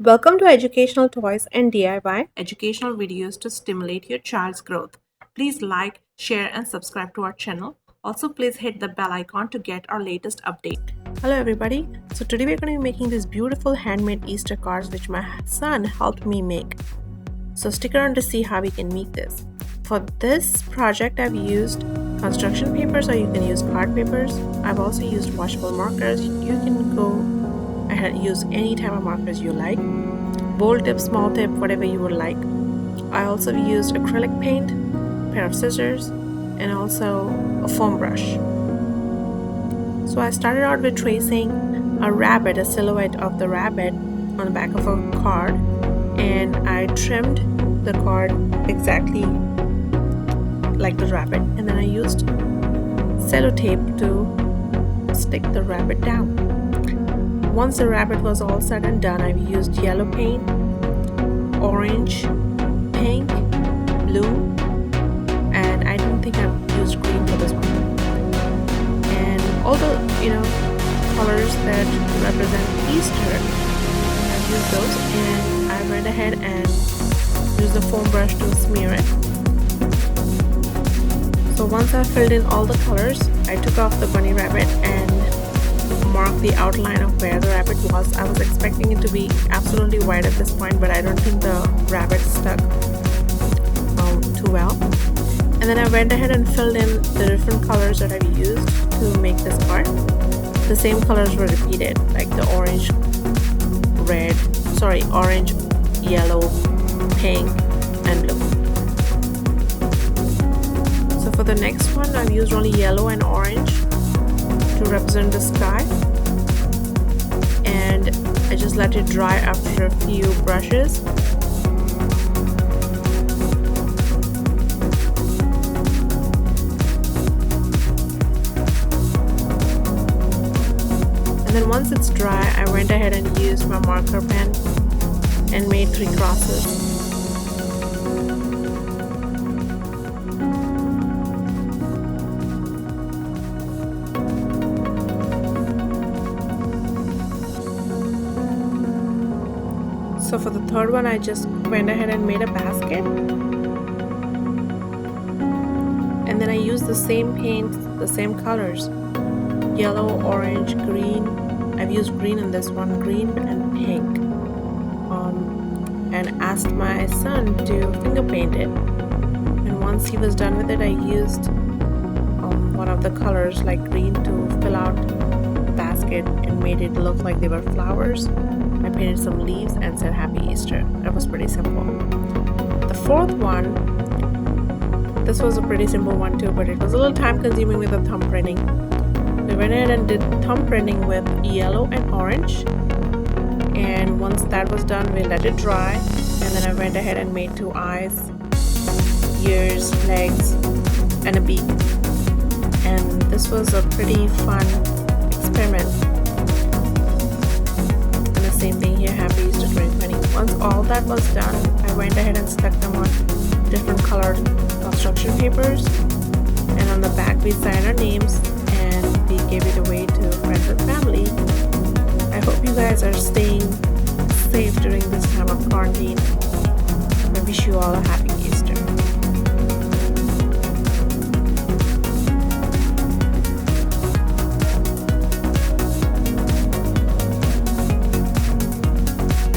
Welcome to Educational Toys and DIY educational videos to stimulate your child's growth. Please like, share, and subscribe to our channel. Also, please hit the bell icon to get our latest update. Hello, everybody. So, today we're going to be making these beautiful handmade Easter cards, which my son helped me make. So, stick around to see how we can make this. For this project, I've used construction papers, or you can use card papers. I've also used washable markers. You can go ahead and use any type of markers you like. Bold tip, small tip, whatever you would like. I also used acrylic paint, a pair of scissors, and also a foam brush. So I started out with tracing a rabbit, a silhouette of the rabbit on the back of a card, and I trimmed the card exactly like the rabbit, and then I used sellotape to stick the rabbit down. Once the rabbit was all said and done, I've used yellow paint, orange, pink, blue, and I don't think I've used green for this one. And all the colors that represent Easter, I've used those, and I went ahead and used the foam brush to smear it. So once I filled in all the colors, I took off the bunny rabbit and marked the outline of where the rabbit was. I was expecting it to be absolutely white at this point, but I don't think the rabbit stuck too well. And then I went ahead and filled in the different colors that I've used to make this card. The same colors were repeated, like the orange, yellow, pink, and blue. So for the next one, I've used only yellow and orange to represent the sky, and I just let it dry after a few brushes. And then once it's dry, I went ahead and used my marker pen and made 3 crosses. So for the third one, I just went ahead and made a basket, and then I used the same paint, the same colors, yellow, orange, green. I've used green in this one, green and pink, and asked my son to finger paint it. And once he was done with it, I used one of the colors like green to fill out the basket and made it look like they were flowers. I painted some leaves and said Happy Easter. That was pretty simple. The fourth one, this was a pretty simple one too, but it was a little time consuming with the thumb printing. We went ahead and did thumb printing with yellow and orange, and once that was done, we let it dry, and then I went ahead and made 2 eyes, ears, legs, and a beak. And this was a pretty fun experiment. Same thing here, Happy Easter 2020. Once all that was done, I went ahead and stuck them on different colored construction papers, and on the back we signed our names and we gave it away to friends and family. I hope you guys are staying